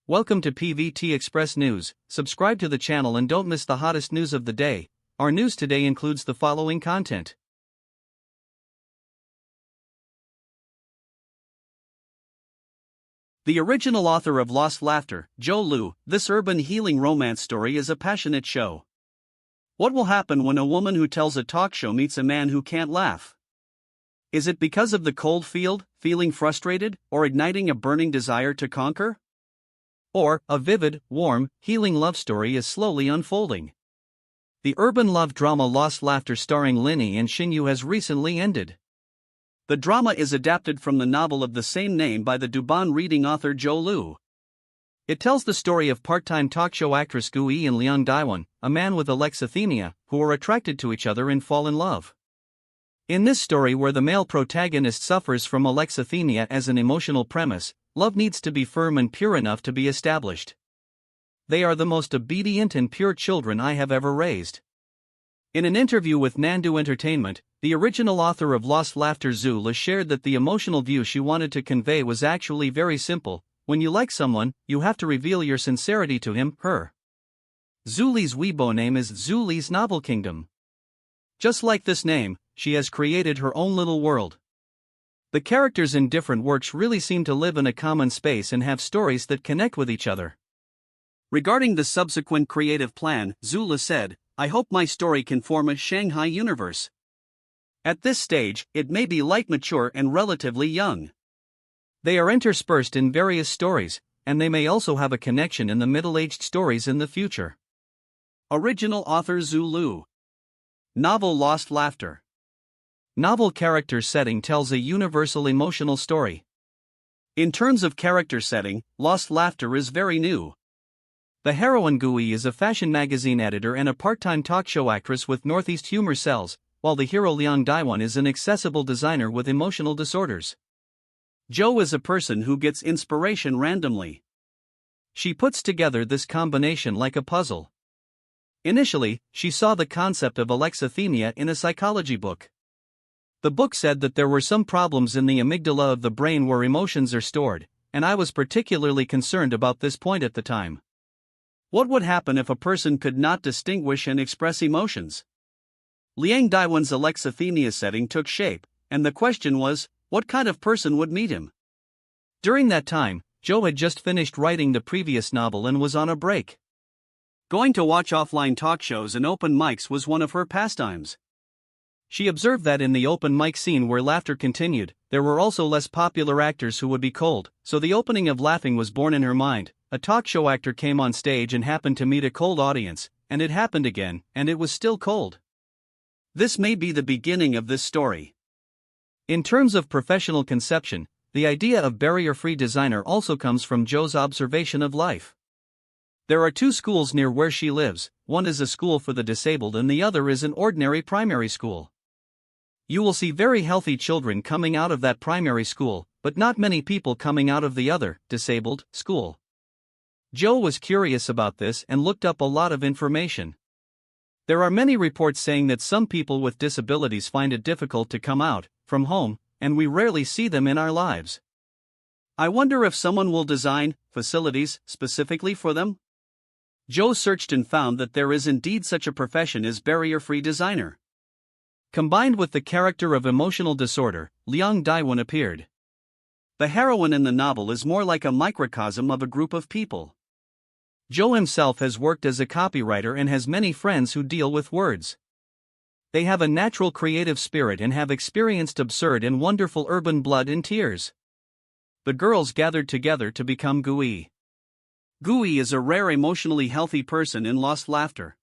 Welcome to PVT Express News. Subscribe to the channel and don't miss the hottest news of the day. Our news today includes the following content. The original author of Lost Laughter, Zulu, this urban healing romance story is a passionate show. What will happen when a woman who tells a talk show meets a man who can't laugh? Is it because of the cold field, feeling frustrated, or igniting a burning desire to conquer? Or, a vivid, warm, healing love story is slowly unfolding. The urban love drama Lost Laughter starring Linny and Shenyue has recently ended. The drama is adapted from the novel of the same name by the Dubon reading author Zulu. It tells the story of part-time talk show actress Gui and Yangzi, a man with alexithymia, who are attracted to each other and fall in love. In this story, where the male protagonist suffers from alexithymia as an emotional premise, love needs to be firm and pure enough to be established. They are the most obedient and pure children I have ever raised. In an interview with Nandu Entertainment, the original author of Lost Laughter Zulu shared that the emotional view she wanted to convey was actually very simple. When you like someone, you have to reveal your sincerity to him, her. Zuli's Weibo name is Zuli's Novel Kingdom. Just like this name, she has created her own little world. The characters in different works really seem to live in a common space and have stories that connect with each other. Regarding the subsequent creative plan, Zulu said, "I hope my story can form a Shanghai universe. At this stage, it may be light, mature, and relatively young. They are interspersed in various stories, and they may also have a connection in the middle-aged stories in the future." Original author Zulu. Novel Lost Laughter. Novel character setting tells a universal emotional story. In terms of character setting, Lost Laughter is very new. The heroine Gui is a fashion magazine editor and a part-time talk show actress with Northeast humor cells, while the hero Liang Daiwan is an accessible designer with emotional disorders. Jo is a person who gets inspiration randomly. She puts together this combination like a puzzle. Initially, she saw the concept of alexithymia in a psychology book. The book said that there were some problems in the amygdala of the brain where emotions are stored, and I was particularly concerned about this point at the time. What would happen if a person could not distinguish and express emotions? Liang Daiwan's alexithymia setting took shape, and the question was, what kind of person would meet him? During that time, Jo had just finished writing the previous novel and was on a break. Going to watch offline talk shows and open mics was one of her pastimes. She observed that in the open mic scene where laughter continued, there were also less popular actors who would be cold, so the opening of laughing was born in her mind. A talk show actor came on stage and happened to meet a cold audience, and it happened again, and it was still cold. This may be the beginning of this story. In terms of professional conception, the idea of barrier-free designer also comes from Jo's observation of life. There are two schools near where she lives, one is a school for the disabled and the other is an ordinary primary school. You will see very healthy children coming out of that primary school, but not many people coming out of the other, disabled, school. Jo was curious about this and looked up a lot of information. There are many reports saying that some people with disabilities find it difficult to come out from home, and we rarely see them in our lives. I wonder if someone will design facilities specifically for them? Jo searched and found that there is indeed such a profession as barrier-free designer. Combined with the character of emotional disorder, Liang Daiwan appeared. The heroine in the novel is more like a microcosm of a group of people. Jo himself has worked as a copywriter and has many friends who deal with words. They have a natural creative spirit and have experienced absurd and wonderful urban blood and tears. The girls gathered together to become Gui. Gui is a rare emotionally healthy person in Lost Laughter.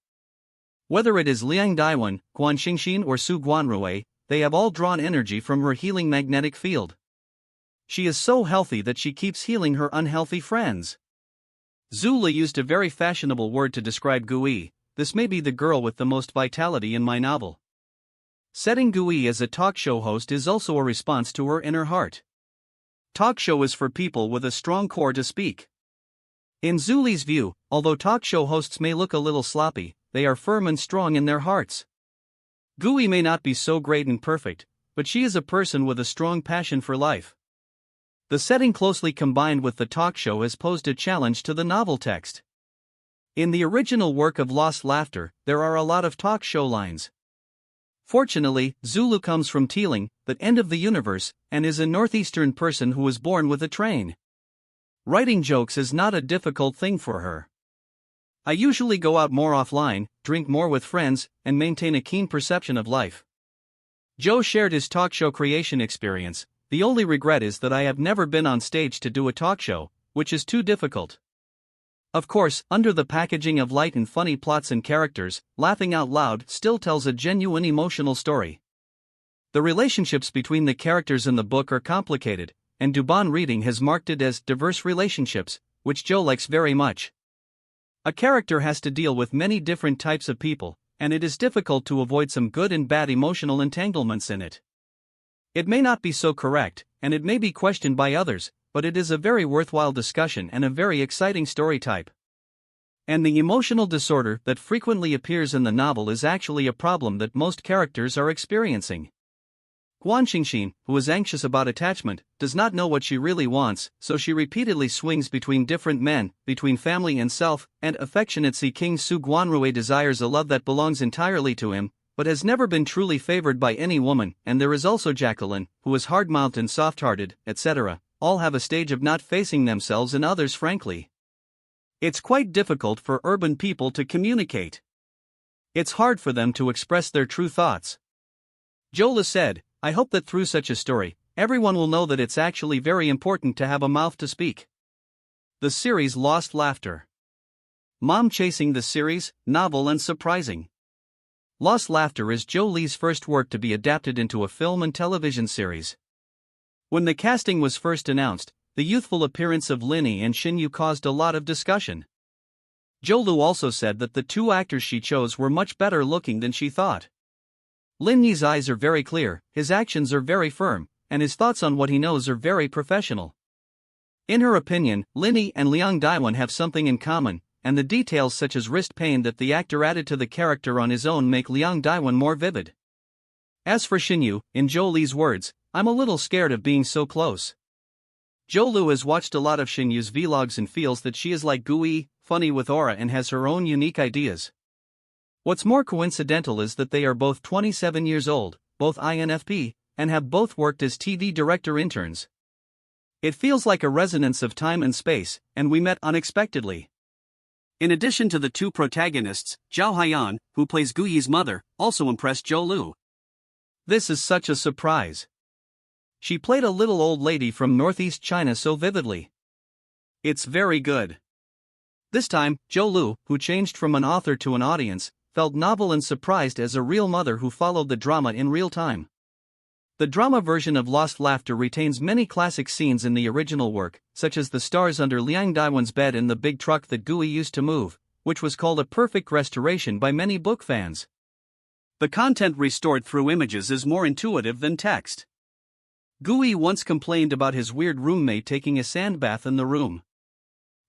Whether it is Liang Daiwan, Guan Xingxin or Su Guanrui, they have all drawn energy from her healing magnetic field. She is so healthy that she keeps healing her unhealthy friends. Zulu used a very fashionable word to describe Gui. This may be the girl with the most vitality in my novel. Setting Gui as a talk show host is also a response to her inner heart. Talk show is for people with a strong core to speak. In Zuli's view, although talk show hosts may look a little sloppy, they are firm and strong in their hearts. Gui may not be so great and perfect, but she is a person with a strong passion for life. The setting closely combined with the talk show has posed a challenge to the novel text. In the original work of Lost Laughter, there are a lot of talk show lines. Fortunately, Zulu comes from Teeling, the end of the universe, and is a northeastern person who was born with a train. Writing jokes is not a difficult thing for her. I usually go out more offline, drink more with friends, and maintain a keen perception of life. Joe shared his talk show creation experience. The only regret is that I have never been on stage to do a talk show, which is too difficult. Of course, under the packaging of light and funny plots and characters, Laughing Out Loud still tells a genuine emotional story. The relationships between the characters in the book are complicated, and Dubon Reading has marked it as diverse relationships, which Joe likes very much. A character has to deal with many different types of people, and it is difficult to avoid some good and bad emotional entanglements in it. It may not be so correct, and it may be questioned by others, but it is a very worthwhile discussion and a very exciting story type. And the emotional disorder that frequently appears in the novel is actually a problem that most characters are experiencing. Guan Xingxin, who is anxious about attachment, does not know what she really wants, so she repeatedly swings between different men, between family and self, and affectionate Si King Su Guanrui desires a love that belongs entirely to him, but has never been truly favored by any woman, and there is also Jacqueline, who is hard-mouthed and soft-hearted, etc., all have a stage of not facing themselves and others frankly. It's quite difficult for urban people to communicate. It's hard for them to express their true thoughts. Jola said, I hope that through such a story, everyone will know that it's actually very important to have a mouth to speak. The series Lost Laughter. Mom chasing the series, novel and surprising. Lost Laughter is Joe Lee's first work to be adapted into a film and television series. When the casting was first announced, the youthful appearance of Linny and Shenyue caused a lot of discussion. Jo Lu also said that the two actors she chose were much better looking than she thought. Linny's eyes are very clear, his actions are very firm, and his thoughts on what he knows are very professional. In her opinion, Linny and Liang Daiwan have something in common, and the details such as wrist pain that the actor added to the character on his own make Liang Daiwan more vivid. As for Shenyue, in Jo Lee's words, I'm a little scared of being so close. Jo Lu has watched a lot of Shenyue's vlogs and feels that she is like gooey, funny with aura and has her own unique ideas. What's more coincidental is that they are both 27 years old, both INFP, and have both worked as TV director interns. It feels like a resonance of time and space, and we met unexpectedly. In addition to the two protagonists, Zhao Haiyan, who plays Guyi's mother, also impressed Jo Lu. This is such a surprise. She played a little old lady from northeast China so vividly. It's very good. This time, Jo Lu, who changed from an author to an audience, felt novel and surprised as a real mother who followed the drama in real time. The drama version of Lost Laughter retains many classic scenes in the original work, such as the stars under Liang Daiwan's bed in the big truck that Gui used to move, which was called a perfect restoration by many book fans. The content restored through images is more intuitive than text. Gui once complained about his weird roommate taking a sand bath in the room.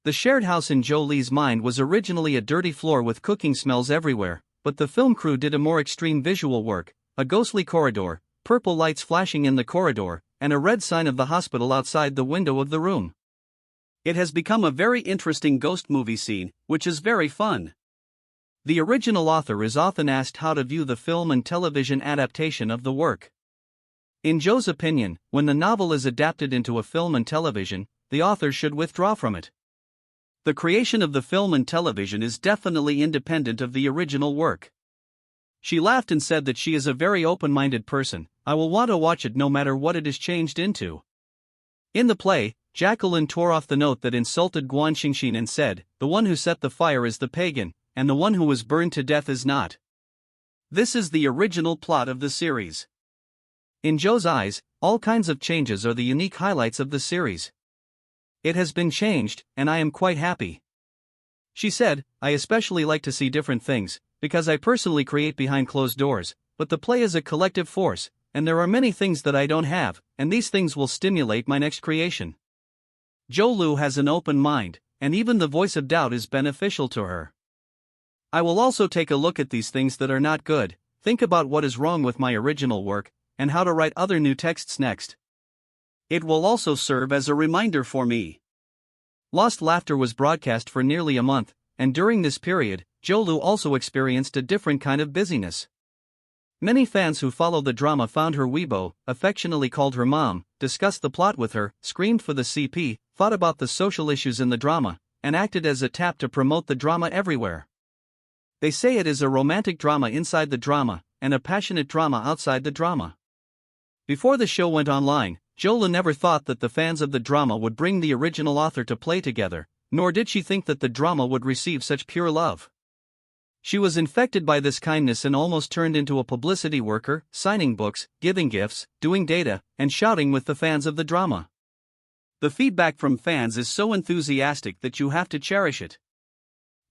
The shared house in Jo Lee's mind was originally a dirty floor with cooking smells everywhere, but the film crew did a more extreme visual work, a ghostly corridor, purple lights flashing in the corridor, and a red sign of the hospital outside the window of the room. It has become a very interesting ghost movie scene, which is very fun. The original author is often asked how to view the film and television adaptation of the work. In Joe's opinion, when the novel is adapted into a film and television, the author should withdraw from it. The creation of the film and television is definitely independent of the original work. She laughed and said that she is a very open-minded person. I will want to watch it no matter what it is changed into. In the play, Jacqueline tore off the note that insulted Guan Xingxin and said, the one who set the fire is the pagan, and the one who was burned to death is not. This is the original plot of the series. In Joe's eyes, all kinds of changes are the unique highlights of the series. It has been changed, and I am quite happy. She said, I especially like to see different things, because I personally create behind closed doors, but the play is a collective force, and there are many things that I don't have, and these things will stimulate my next creation. Jo Lu has an open mind, and even the voice of doubt is beneficial to her. I will also take a look at these things that are not good, think about what is wrong with my original work, and how to write other new texts next. It will also serve as a reminder for me. Lost Laughter was broadcast for nearly a month, and during this period, Zulu also experienced a different kind of busyness. Many fans who follow the drama found her Weibo, affectionately called her mom, discussed the plot with her, screamed for the CP, thought about the social issues in the drama, and acted as a tap to promote the drama everywhere. They say it is a romantic drama inside the drama, and a passionate drama outside the drama. Before the show went online, Zulu never thought that the fans of the drama would bring the original author to play together, nor did she think that the drama would receive such pure love. She was infected by this kindness and almost turned into a publicity worker, signing books, giving gifts, doing data, and shouting with the fans of the drama. The feedback from fans is so enthusiastic that you have to cherish it.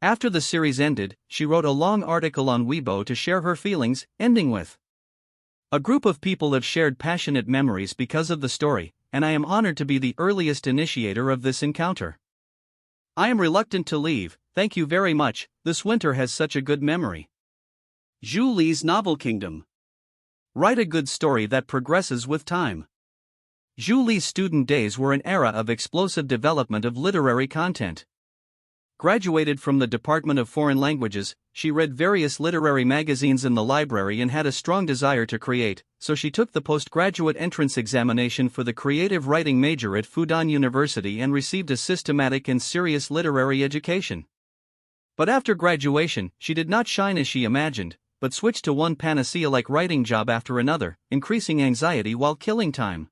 After the series ended, she wrote a long article on Weibo to share her feelings, ending with, "A group of people have shared passionate memories because of the story, and I am honored to be the earliest initiator of this encounter. I am reluctant to leave, thank you very much, this winter has such a good memory." Zhu Li's Novel Kingdom. Write a good story that progresses with time. Zhu Li's student days were an era of explosive development of literary content. Graduated from the Department of Foreign Languages, she read various literary magazines in the library and had a strong desire to create, so she took the postgraduate entrance examination for the creative writing major at Fudan University and received a systematic and serious literary education. But after graduation, she did not shine as she imagined, but switched to one panacea-like writing job after another, increasing anxiety while killing time.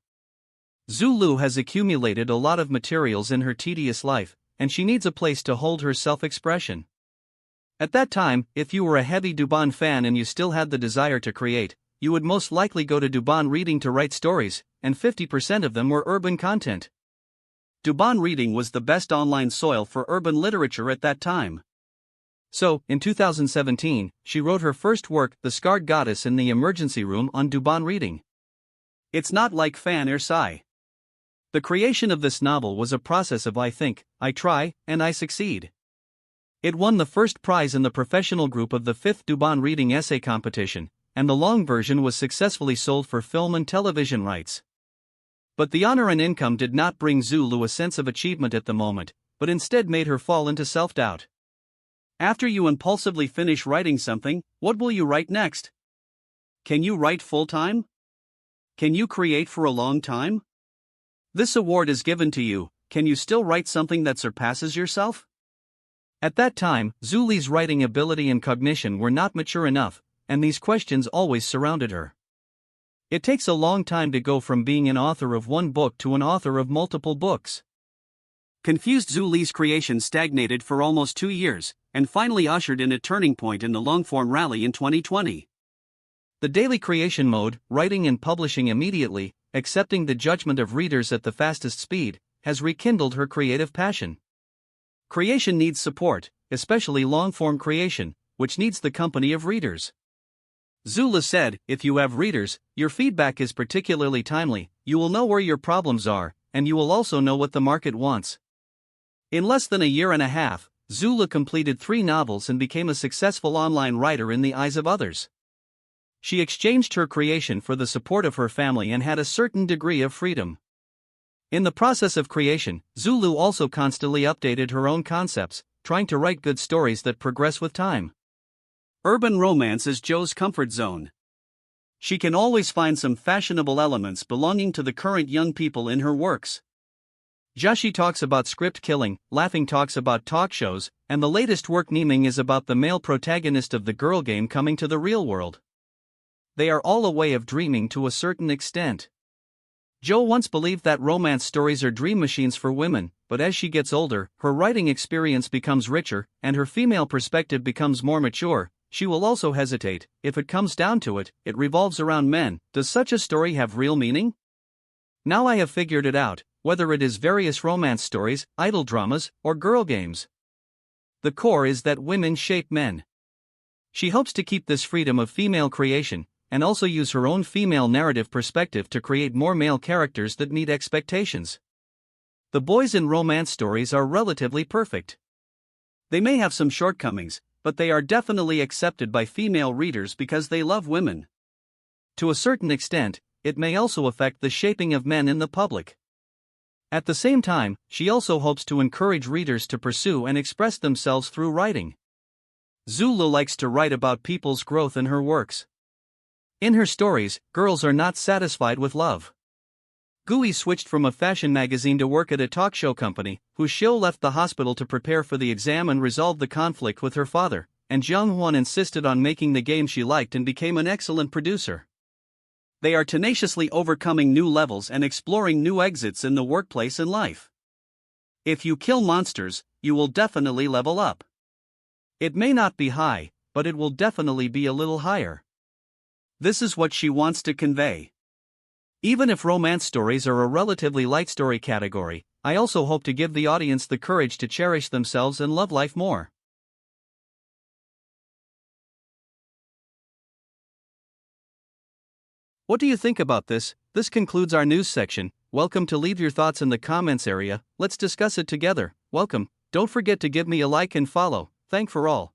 Zulu has accumulated a lot of materials in her tedious life, and she needs a place to hold her self-expression. At that time, if you were a heavy Duban fan and you still had the desire to create, you would most likely go to Duban Reading to write stories, and 50% of them were urban content. Duban Reading was the best online soil for urban literature at that time. So, in 2017, she wrote her first work, The Scarred Goddess, in the emergency room on Duban Reading. It's not like Fan or Sai. The creation of this novel was a process of I think, I try, and I succeed. It won the first prize in the professional group of the 5th Duban Reading Essay Competition, and the long version was successfully sold for film and television rights. But the honor and income did not bring Zulu a sense of achievement at the moment, but instead made her fall into self-doubt. After you impulsively finish writing something, what will you write next? Can you write full-time? Can you create for a long time? This award is given to you, can you still write something that surpasses yourself? At that time, Zuli's writing ability and cognition were not mature enough, and these questions always surrounded her. It takes a long time to go from being an author of one book to an author of multiple books. Confused, Zuli's creation stagnated for almost 2 years, and finally ushered in a turning point in the long-form rally in 2020. The daily creation mode, writing and publishing immediately, accepting the judgment of readers at the fastest speed, has rekindled her creative passion. Creation needs support, especially long-form creation, which needs the company of readers. Zulu said, if you have readers, your feedback is particularly timely, you will know where your problems are, and you will also know what the market wants. In less than a year and a half, Zulu completed 3 novels and became a successful online writer in the eyes of others. She exchanged her creation for the support of her family and had a certain degree of freedom. In the process of creation, Zulu also constantly updated her own concepts, trying to write good stories that progress with time. Urban romance is Joe's comfort zone. She can always find some fashionable elements belonging to the current young people in her works. Jashi talks about script killing, Laughing talks about talk shows, and the latest work Naming is about the male protagonist of the girl game coming to the real world. They are all a way of dreaming to a certain extent. Jo once believed that romance stories are dream machines for women, but as she gets older, her writing experience becomes richer, and her female perspective becomes more mature. She will also hesitate, if it comes down to it, it revolves around men. Does such a story have real meaning? Now I have figured it out, whether it is various romance stories, idol dramas, or girl games. The core is that women shape men. She hopes to keep this freedom of female creation, and also use her own female narrative perspective to create more male characters that meet expectations. The boys in romance stories are relatively perfect. They may have some shortcomings, but they are definitely accepted by female readers because they love women. To a certain extent, it may also affect the shaping of men in the public. At the same time, she also hopes to encourage readers to pursue and express themselves through writing. Zulu likes to write about people's growth in her works. In her stories, girls are not satisfied with love. Gui switched from a fashion magazine to work at a talk show company, whose show left the hospital to prepare for the exam and resolve the conflict with her father, and Jiang Huan insisted on making the game she liked and became an excellent producer. They are tenaciously overcoming new levels and exploring new exits in the workplace and life. If you kill monsters, you will definitely level up. It may not be high, but it will definitely be a little higher. This is what she wants to convey. Even if romance stories are a relatively light story category, I also hope to give the audience the courage to cherish themselves and love life more. What do you think about this? This concludes our news section. Welcome to leave your thoughts in the comments area. Let's discuss it together. Welcome. Don't forget to give me a like and follow. Thank for all.